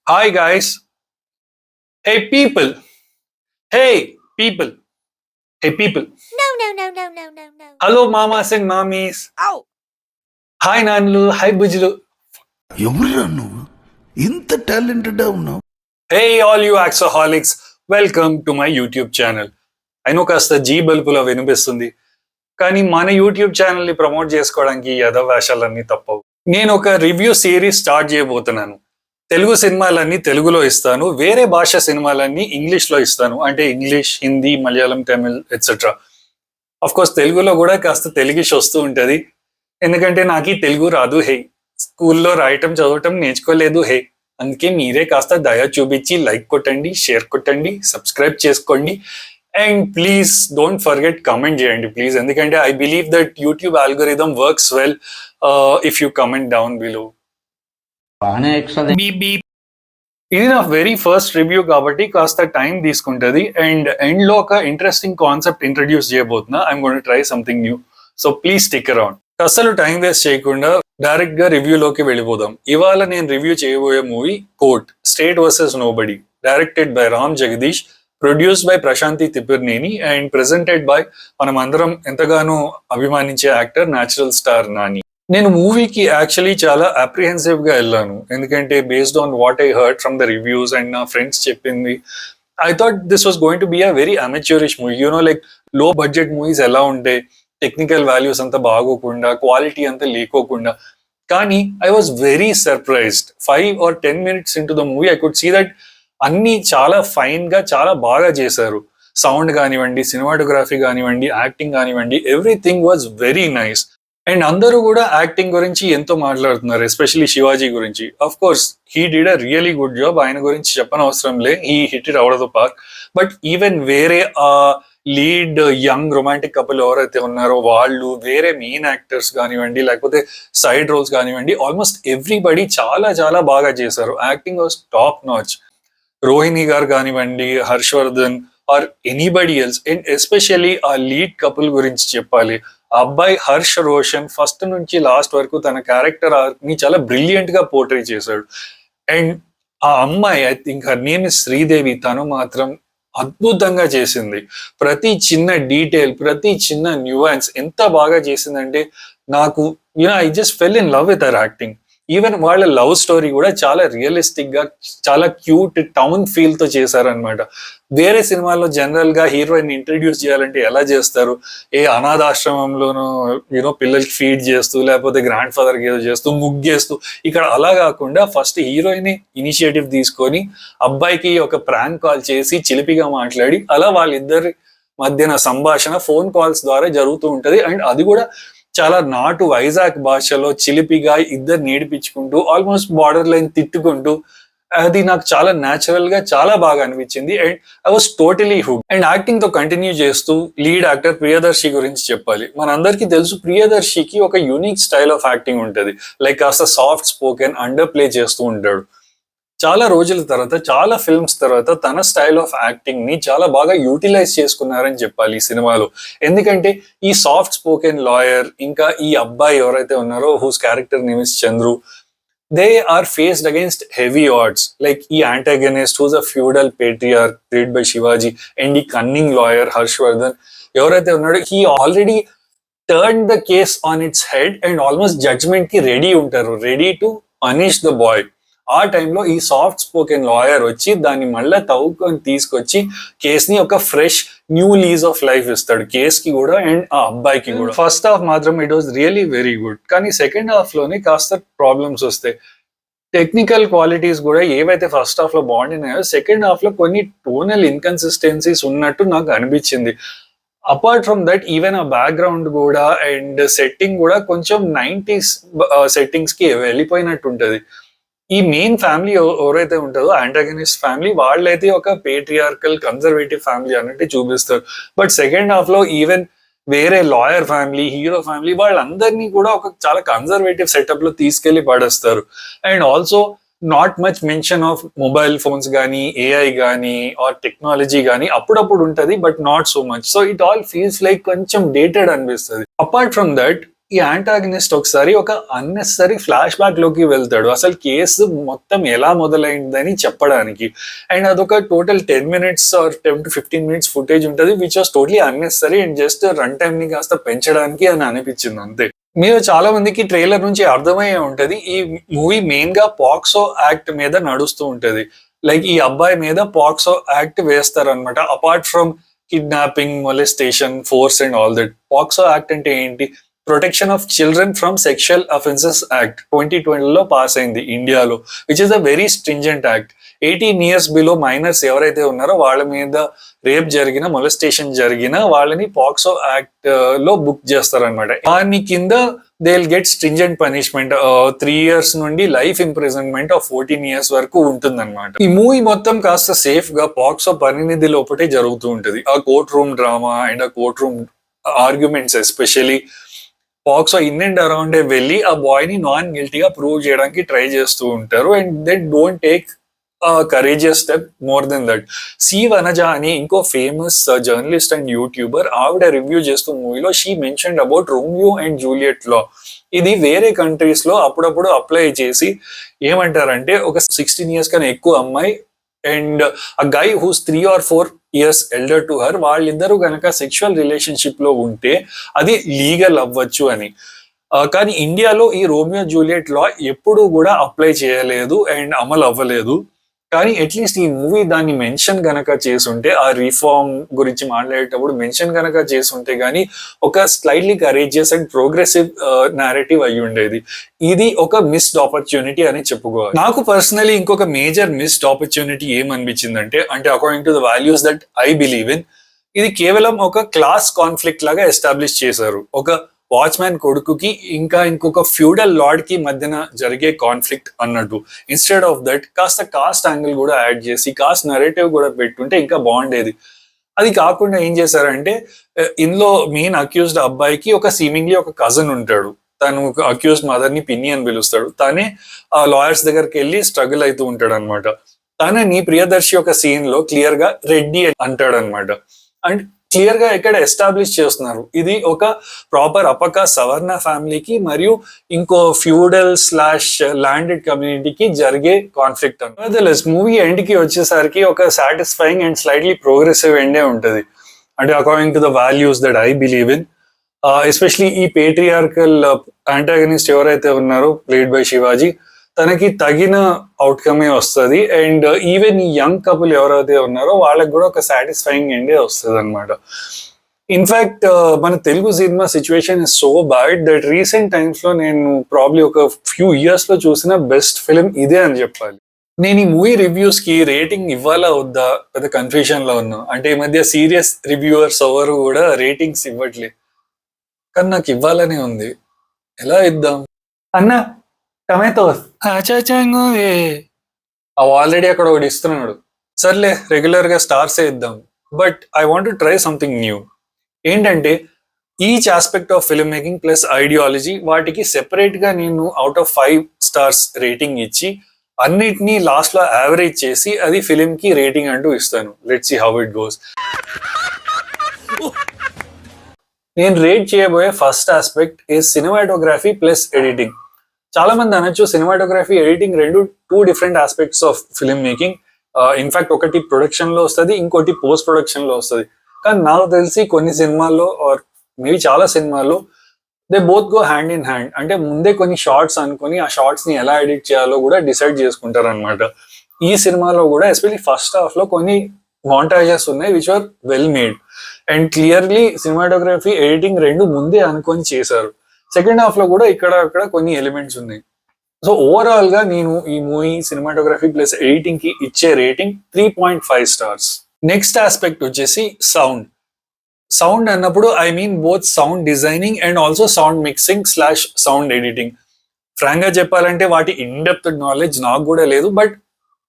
Hi guys. Hey people. Hey people. Hey people. No, no, no, no, no, no, no. Hello mamas and mommies. Ow! Hi Nanlu. Hi Bujulu. ఎవరురా నువ్వు ఇంత talented ఉన్నావు? Hey all you Axaholics. Welcome to my YouTube channel. I know కాస్త G బల్పులో వినిపిస్తుంది కానీ మన YouTube channel ని promote చేసుకోవడానికి యథవేషాలన్నీ తప్పవు. నేను ఒక రివ్యూ సిరీస్ స్టార్ట్ చేయబోతున్నాను. తెలుగు సినిమాలన్నీ తెలుగులో ఇస్తాను, వేరే భాష సినిమాలన్నీ ఇంగ్లీష్ లో ఇస్తాను. అంటే English, Hindi, Malayalam, Tamil etcetera. Of course తెలుగులో కూడా కాస్త తెలుగిష్ వస్తూ ఉంటది, ఎందుకంటే నాకు ఈ తెలుగు రాదు హే. స్కూల్లో రాయటం చదవటం నేర్చుకోలేదు హే. అందుకే మీరే కాస్త దయ చూపించి లైక్ కొట్టండి, షేర్ కొట్టండి, సబ్స్క్రైబ్ చేసుకోండి. And please don't forget comment చేయండి ప్లీజ్, ఎందుకంటే I believe that YouTube algorithm works well if you comment down below. ఇది నా వెరీ ఫస్ట్ రివ్యూ కాబట్టి కాస్త టైం తీసుకుంటది. అండ్ ఎండ్ లో ఒక ఇంట్రెస్టింగ్ కాన్సెప్ట్ ఇంట్రడ్యూస్ చేయబోతున్నా. I'm going to try something new, so please stick around. అసలు time waste చేయకుండా డైరెక్ట్ గా రివ్యూలోకి వెళ్ళిపోదాం. ఇవాళ నేను రివ్యూ చేయబోయే movie court, state versus nobody, directed by Ram Jagadeesh, produced by Prashanti Tipirneni and presented by మనం అందరం ఎంతగానో అభిమానించే యాక్టర్ న్యాచురల్ స్టార్ నాని. నేను మూవీకి యాక్చువల్లీ చాలా అప్రిహెన్సివ్ గా వెళ్ళాను, ఎందుకంటే based on what I heard from the reviews and నా ఫ్రెండ్స్ చెప్పింది, I thought this was going to be a very amateurish movie. You know like low budget movies ఎలా ఉంటాయి, టెక్నికల్ వాల్యూస్ అంతా బాగోకుండా, క్వాలిటీ అంతా లేకోకుండా. కానీ I was very surprised. 5 or 10 minutes into the movie I could see that అన్ని చాలా fine గా చాలా బాగా చేశారు. సౌండ్ కానివ్వండి, సినిమాటోగ్రఫీ కానివ్వండి, యాక్టింగ్ కానివ్వండి, everything was very nice. And అందరూ కూడా యాక్టింగ్ గురించి ఎంతో మాట్లాడుతున్నారు, ఎస్పెషల్లీ శివాజీ గురించి. Of course he did a really good job, ఆయన గురించి చెప్పనవసరం లే, he hit it out of the park. But even వేరే లీడ్ యంగ్ రొమాంటిక్ కపుల్ ఎవరైతే ఉన్నారో వాళ్ళు, వేరే మెయిన్ యాక్టర్స్ కానివ్వండి, లేకపోతే సైడ్ రోల్స్ కానివ్వండి, ఆల్మోస్ట్ ఎవ్రీబడి చాలా చాలా బాగా చేశారు. Acting was top notch. Rohini గారు కానివ్వండి, Harshavardhan or anybody else. And especially ఆ లీడ్ కపుల్ గురించి చెప్పాలి. ఆ అబ్బాయి హర్ష్ రోషన్ ఫస్ట్ నుంచి లాస్ట్ వరకు తన క్యారెక్టర్ ని చాలా బ్రిలియంట్ గా పోర్ట్రే చేశాడు. అండ్ ఆ అమ్మాయి, I think her name is Sridevi, తను మాత్రం అద్భుతంగా చేసింది. ప్రతి చిన్న డీటెయిల్, ప్రతి చిన్న న్యూయాన్స్ ఎంత బాగా చేసిందంటే నాకు I just fell in love with her acting. Even వాళ్ళ లవ్ స్టోరీ కూడా చాలా రియలిస్టిక్ గా, చాలా క్యూట్ టౌన్ ఫీల్ తో చేశారనమాట. వేరే సినిమాల్లో జనరల్ గా హీరోయిన్ ఇంట్రడ్యూస్ చేయాలంటే ఎలా చేస్తారు, ఏ అనాథాశ్రమంలోనూ పిల్లలకి ఫీడ్ చేస్తూ, లేకపోతే గ్రాండ్ ఫాదర్ కి ఏదో చేస్తూ, ముగ్గేస్తూ. ఇక్కడ అలా కాకుండా ఫస్ట్ హీరోయిన్ ఇనిషియేటివ్ తీసుకొని అబ్బాయికి ఒక ప్రాంక్ కాల్ చేసి చిలిపిగా మాట్లాడి, అలా వాళ్ళిద్దరి మధ్యన సంభాషణ ఫోన్ కాల్స్ ద్వారా జరుగుతూ ఉంటది. అండ్ అది కూడా చాలా నాటు వైజాగ్ భాషలో చిలిపిగా ఇద్దరు నేర్పించుకుంటూ, ఆల్మోస్ట్ బార్డర్ లైన్ తిట్టుకుంటూ, అది నాకు చాలా న్యాచురల్ గా చాలా బాగా అనిపించింది. And I was totally hook. And acting తో కంటిన్యూ చేస్తూ లీడ్ యాక్టర్ ప్రియదర్శి గురించి చెప్పాలి. మనందరికీ తెలుసు ప్రియదర్శికి ఒక యూనిక్ స్టైల్ ఆఫ్ యాక్టింగ్ ఉంటది. లైక్ కాస్త సాఫ్ట్ స్పోకెన్, అండర్ ప్లే చేస్తూ ఉంటాడు. చాలా రోజుల తర్వాత, చాలా ఫిల్మ్స్ తర్వాత తన స్టైల్ ఆఫ్ యాక్టింగ్ ని చాలా బాగా యూటిలైజ్ చేసుకున్నారని చెప్పాలి ఈ సినిమాలో. ఎందుకంటే ఈ సాఫ్ట్ స్పోకెన్ లాయర్, ఇంకా ఈ అబ్బాయి ఎవరైతే ఉన్నారో whose character name is Chandru, they are faced against heavy odds. Like ఈ antagonist who's a feudal patriarch played by Shivaji, and ఈ కన్నింగ్ లాయర్ హర్షవర్ధన్ ఎవరైతే ఉన్నాడో, he already turn the case on its head and almost judgment కి ready ఉంటారు, ready to punish the boy. ఆ టైంలో ఈ soft spoken lawyer వచ్చి దాన్ని మళ్ళీ తవ్వుకొని తీసుకొచ్చి కేసుని ఒక fresh new lease of life ఇస్తాడు, కేస్ కి కూడా అండ్ ఆ అబ్బాయికి కూడా. ఫస్ట్ హాఫ్ మాత్రం it was really very good, కానీ సెకండ్ హాఫ్ లోనే కాస్త ప్రాబ్లమ్స్ వస్తాయి. టెక్నికల్ క్వాలిటీస్ కూడా ఏవైతే ఫస్ట్ హాఫ్ లో బాగుండినాయో, సెకండ్ హాఫ్ లో కొన్ని టోనల్ ఇన్కన్సిస్టెన్సీస్ ఉన్నట్టు నాకు అనిపించింది. అపార్ట్ ఫ్రమ్ దట్ ఈవెన్ ఆ బ్యాక్గ్రౌండ్ కూడా అండ్ సెట్టింగ్ కూడా కొంచెం 90s సెట్టింగ్స్ కి వెళ్ళిపోయినట్టు ఉంటది. ఈ మెయిన్ ఫ్యామిలీ ఎవరైతే ఉంటుందో యాంటాగనిస్ట్ ఫ్యామిలీ, వాళ్ళైతే ఒక పేట్రియార్కల్ కన్జర్వేటివ్ ఫ్యామిలీ అన్నట్టు చూపిస్తారు. బట్ సెకండ్ హాఫ్ లో ఈవెన్ వేరే లాయర్ ఫ్యామిలీ, హీరో ఫ్యామిలీ, వాళ్ళందరినీ కూడా ఒక చాలా కన్జర్వేటివ్ సెటప్ లో తీసుకెళ్లి పడేస్తారు. And also not much mention of mobile phones కానీ, ఏఐ కానీ ఆర్ టెక్నాలజీ కానీ అప్పుడప్పుడు ఉంటది, but not so much. So it all feels like కొంచెం డేటెడ్ అనిపిస్తుంది. అపార్ట్ ఫ్రమ్ దట్ ఈ యాంటాగనిస్ట్ ఒకసారి ఒక అన్నెసరీ ఫ్లాష్ బ్యాక్ లోకి వెళ్తాడు, అసలు కేసు మొత్తం ఎలా మొదలైందని చెప్పడానికి. అండ్ అదొక total 10 minutes or 10 to 15 minutes footage ఉంటుంది, which was totally unnecessary and just run time ని కాస్త పెంచడానికి అని అనిపించింది అంతే. మీరు చాలా మందికి ట్రైలర్ నుంచి అర్థమయ్యే ఉంటది, ఈ మూవీ మెయిన్ గా పాక్సో యాక్ట్ మీద నడుస్తూ ఉంటది. లైక్ ఈ అబ్బాయి మీద పాక్సో యాక్ట్ వేస్తారనమాట, apart from kidnapping, molestation, force and all that. POCSO act అంటే ఏంటి? Protection of children from sexual offences act 2020లో పాస్ అయింది ఇండియాలో, which is a very stringent act. 18 years below minors ఎవరైతే ఉన్నారో వాళ్ళ మీద రేప్ జరిగిన, మొలెస్టేషన్ జరిగిన వాళ్ళని పాక్సో యాక్ట్ లో బుక్ చేస్తారనమాట. దాని కింద they will get stringent punishment, 3 years నుండి లైఫ్ ఇంప్రిజన్మెంట్ ఆఫ్ 14 years వరకు ఉంటుందన్నమాట. ఈ మూవీ మొత్తం కాస్త సేఫ్ గా పాక్సో పరినిధి లోపటే జరుగుతూ ఉంటది. ఆ కోర్ట్ రూమ్ డ్రామా అండ్ ఆ court room arguments, especially POCSO in and around వెళ్ళి ఆ బాయ్ ని నాన్ గిల్టీగా ప్రూవ్ చేయడానికి ట్రై చేస్తూ ఉంటారు. And they don't take courageous step more than that. C Vanaja అని ఇంకో ఫేమస్ జర్నలిస్ట్ అండ్ యూట్యూబర్, ఆవిడ రివ్యూ చేస్తూ మూవీలో she mentioned about Romeo and Juliet లా. ఇది వేరే కంట్రీస్ లో అప్పుడప్పుడు అప్లై చేసి ఏమంటారంటే, ఒక 16 years కన్నా ఎక్కువ అమ్మాయి and a guy whose 3 or 4 years elder to her, వాళ్ళిద్దరూ గనక సెక్షువల్ రిలేషన్షిప్ లో ఉంటే అది లీగల్ అవ్వచ్చు అని. కానీ ఇండియాలో ఈ రోమియో జూలియట్ లా ఎప్పుడూ కూడా అప్లై చేయలేదు అండ్ అమలు అవ్వలేదు. కానీ అట్లీస్ట్ ఈ మూవీ దాన్ని మెన్షన్ గనక చేసుంటే, ఆ రిఫార్మ్ గురించి మాట్లాడేటప్పుడు మెన్షన్ గనక చేసుంటే గానీ ఒక slightly courageous and progressive narrative అయి ఉండేది. ఇది ఒక మిస్డ్ ఆపర్చునిటీ అని చెప్పుకోవాలి. నాకు పర్సనలీ ఇంకొక మేజర్ మిస్డ్ ఆపర్చునిటీ ఏమనిపించిందంటే, అంటే according to the values that I believe in, ఇది కేవలం ఒక క్లాస్ కాన్ఫ్లిక్ట్ లాగా ఎస్టాబ్లిష్ చేశారు. ఒక వాచ్మ్యాన్ కొడుకుకి ఇంకా ఇంకొక ఫ్యూడల్ లార్డ్ కి మధ్యన జరిగే కాన్ఫ్లిక్ట్ అన్నట్టు. ఇన్స్టెడ్ ఆఫ్ దట్ కాస్త కాస్ట్ యాంగిల్ కూడా యాడ్ చేసి కాస్ట్ నరేటివ్ కూడా పెట్టుంటే ఇంకా బాగుండేది. అది కాకుండా ఏం చేశారంటే, ఇందులో మెయిన్ అక్యూజ్డ్ అబ్బాయికి ఒక సీమింగ్లీ ఒక కజన్ ఉంటాడు. తను అక్యూజ్డ్ మదర్ ని పిన్ని అని పిలుస్తాడు. తనే ఆ లాయర్స్ దగ్గరికి వెళ్ళి స్ట్రగుల్ అవుతూ ఉంటాడు అనమాట. తనని ప్రియదర్శి ఒక సీన్ లో క్లియర్ గా రెడ్డి అంటాడు అనమాట. అండ్ క్లియర్ గా ఇక్కడ ఎస్టాబ్లిష్ చేస్తున్నారు, ఇది ఒక ప్రాపర్ అపక సవర్ణ ఫ్యామిలీకి మరియు ఇంకో ఫ్యూడల్ స్లాష్ ల్యాండెడ్ కమ్యూనిటీకి జరిగే కాన్ఫ్లిక్ట్ అన్నమాట. మూవీ ఎండ్ కి వచ్చేసరికి ఒక సాటిస్ఫైయింగ్ అండ్ స్లైట్లీ ప్రోగ్రెసివ్ ఎండే ఉంటది. అంటే according to the values that I believe in, especially ఈ పేట్రియార్కల్ యాంటాగనిస్ట్ ఎవరైతే ఉన్నారో ప్లేడ్ బై శివాజీ, తనకి తగిన అవుట్కమే వస్తుంది. అండ్ ఈవెన్ ఈ యంగ్ కపుల్ ఎవరైతే ఉన్నారో వాళ్ళకి కూడా ఒక సాటిస్ఫైయింగ్ ఎండే వస్తుంది అనమాట. ఇన్ఫాక్ట్ మన Telugu cinema situation is so bad that recent times లో నేను ప్రాబ్లీ ఒక ఫ్యూ ఇయర్స్ లో చూసిన బెస్ట్ ఫిలిం ఇదే అని చెప్పాలి. నేను ఈ మూవీ రివ్యూస్ కి రేటింగ్ ఇవ్వాలా వద్దా పెద్ద కన్ఫ్యూజన్ లో ఉన్నా. అంటే ఈ మధ్య సీరియస్ రివ్యూవర్స్ ఎవరు కూడా రేటింగ్స్ ఇవ్వట్లే, కానీ నాకు ఇవ్వాలనే ఉంది. ఎలా ఇద్దాం అన్నా? టమాటోస్ ఆల్రెడీ అక్కడ ఒకటి ఇస్తున్నాడు. సర్లే రెగ్యులర్ గా స్టార్స్ ఇద్దాం. But I want to try something new. ఏంటంటే each aspect of film making plus ideology వాటికి సెపరేట్ గా నేను అవుట్ ఆఫ్ 5 stars రేటింగ్ ఇచ్చి అన్నిటినీ లాస్ట్ లో యావరేజ్ చేసి అది ఫిలిం కి రేటింగ్ అంటూ ఇస్తాను. Let's see how it goes. నేను రేట్ చేయబోయే first aspect is cinematography plus editing. చాలా మంది అనొచ్చు సినిమాటోగ్రఫీ ఎడిటింగ్ రెండు 2 different aspects of film making. In fact ఒకటి ప్రొడక్షన్ లో వస్తుంది, ఇంకోటి పోస్ట్ ప్రొడక్షన్ లో వస్తుంది. కానీ నాకు తెలిసి కొన్ని సినిమాల్లో ఆర్ మేబీ చాలా సినిమాల్లో they both go hand in hand. అంటే ముందే కొన్ని షార్ట్స్ అనుకొని ఆ షార్ట్స్ ని ఎలా ఎడిట్ చేయాలో కూడా డిసైడ్ చేసుకుంటారు అనమాట. ఈ సినిమాలో కూడా ఎస్పెషల్లీ ఫస్ట్ హాఫ్ లో కొన్ని మాంటాజెస్ ఉన్నాయి which are well made and clearly cinematography editing రెండు ముందే అనుకొని చేశారు. సెకండ్ హాఫ్ లో కూడా ఇక్కడ అక్కడ కొన్ని ఎలిమెంట్స్ ఉన్నాయి. సో ఓవరాల్ గా నేను ఈ మూవీ సినిమాటోగ్రఫీ ప్లస్ ఎడిటింగ్ కి ఇచ్చే రేటింగ్ 3.5 stars. నెక్స్ట్ ఆస్పెక్ట్ వచ్చేసి సౌండ్. సౌండ్ అన్నప్పుడు I mean both sound designing and also sound mixing slash sound editing. Frank గా చెప్పాలంటే వాటి ఇన్ డెప్త్ నాలెడ్జ్ నాకు కూడా లేదు, బట్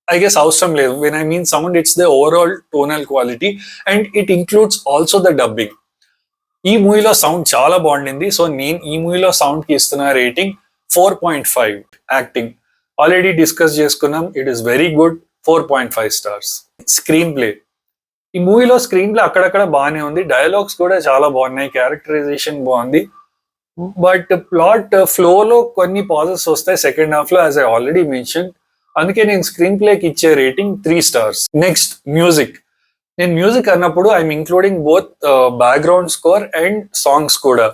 I guess అవసరం లేదు. When I mean sound, it's the overall tonal quality and it includes also the dubbing. ఈ మూవీలో సౌండ్ చాలా బాగుండింది. సో నేను ఈ మూవీలో సౌండ్ కి ఇస్తున్న రేటింగ్ 4.5. యాక్టింగ్ ఆల్రెడీ డిస్కస్ చేసుకున్నాం, it is very good, 4.5 stars. Screen play, ఈ మూవీలో స్క్రీన్ ప్లే అక్కడక్కడ బాగానే ఉంది, డైలాగ్స్ కూడా చాలా బాగున్నాయి, క్యారెక్టరైజేషన్ బాగుంది. బట్ ప్లాట్ ఫ్లోలో కొన్ని పాజెస్ వస్తాయి సెకండ్ హాఫ్ లో, యాజ్ ఐ ఆల్రెడీ మెన్షన్. అందుకే నేను స్క్రీన్ ప్లేకి ఇచ్చే రేటింగ్ 3 stars. Next music. నేను మ్యూజిక్ అన్నప్పుడు I'm including both background score and songs కూడా.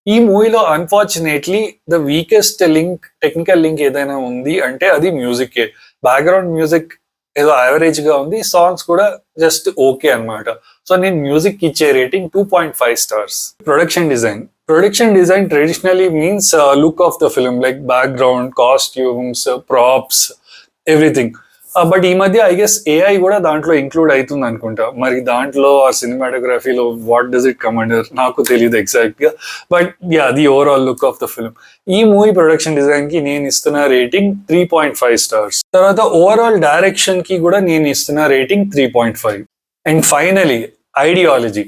ఈ మూవీలో unfortunately the weakest link, technical link ఏదైనా ఉంది అంటే అది మ్యూజిక్కే. బ్యాక్గ్రౌండ్ మ్యూజిక్ ఏదో యావరేజ్ గా ఉంది, సాంగ్స్ కూడా జస్ట్ ఓకే అన్నమాట. సో నేను మ్యూజిక్ ఇచ్చే rating 2.5 stars. Production design traditionally means look of the film, like background, costumes, props, everything. But ఈ మధ్య ఐ గెస్ ఏఐ కూడా దాంట్లో ఇంక్లూడ్ అవుతుంది అనుకుంటా. మరి దాంట్లో ఆ సినిమాటోగ్రఫీలో what does it come under నాకు తెలియదు ఎగ్జాక్ట్ గా. But yeah, the overall look of the film. ఈ మూవీ ప్రొడక్షన్ డిజైన్ కి నేను ఇస్తున్న రేటింగ్ 3.5 stars. తర్వాత ఓవరాల్ డైరెక్షన్ కి కూడా నేను ఇస్తున్న rating 3.5. And finally ideology.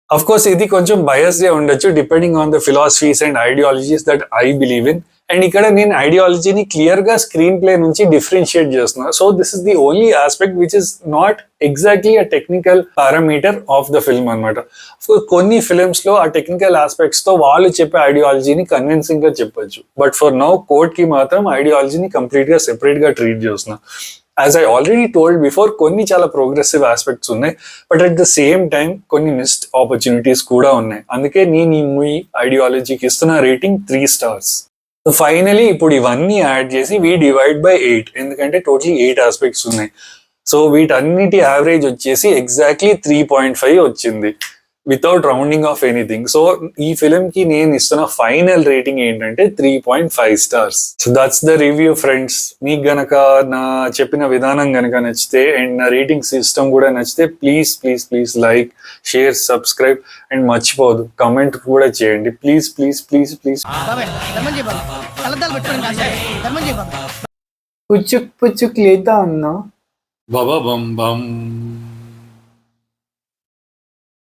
Of course ఇది కొంచెం బయస్ గా ఉండొచ్చు depending on the philosophies and ideologies that I believe in. And ఇక్కడ నేను ఐడియాలజీని క్లియర్ గా స్క్రీన్ ప్లే నుంచి డిఫరెన్షియేట్ చేస్తున్నా. So this is the only aspect which is not exactly a technical parameter of the film అనమాట. కొన్ని films లో ఆ టెక్నికల్ ఆస్పెక్ట్స్ తో వాళ్ళు చెప్పే ఐడియాలజీని కన్విన్సింగ్ గా చెప్పొచ్చు. బట్ ఫర్ నౌ కోర్ట్ కి మాత్రం ఐడియాలజీని కంప్లీట్ గా సెపరేట్ గా ట్రీట్ చేస్తున్నా. As I already told before, కొన్ని చాలా ప్రోగ్రెసివ్ ఆస్పెక్ట్స్ ఉన్నాయి, but at the same time కొన్ని మిస్డ్ ఆపర్చునిటీస్ కూడా ఉన్నాయి. అందుకే నేను ఈ మూవీ ఐడియాలజీకి ఇస్తున్న రేటింగ్ 3 stars. ఫైనలీ ఇప్పుడు ఇవన్నీ యాడ్ చేసి వీ డివైడ్ బై 8, ఎందుకంటే టోటలీ 8 ఆస్పెక్ట్స్ ఉన్నాయి. సో వీటన్నిటి యావరేజ్ వచ్చేసి ఎగ్జాక్ట్లీ 3.5 వచ్చింది, without rounding off anything. So ఈ ఫిలిం కి నేను ఇస్తున్న ఫైనల్ రేటింగ్ ఏంటంటే 3.5 stars. So that's the review friends. మీకు గనక నా చెప్పిన విధానం గనక నచ్చితే అండ్ నా రేటింగ్ సిస్టమ్ కూడా నచ్చితే please please please like, share, subscribe and మర్చిపోదు కమెంట్ కూడా చేయండి. Please please please please. పుచ్చుక్ పుచ్చుక్ లేదా అన్నా. బబా బం బం.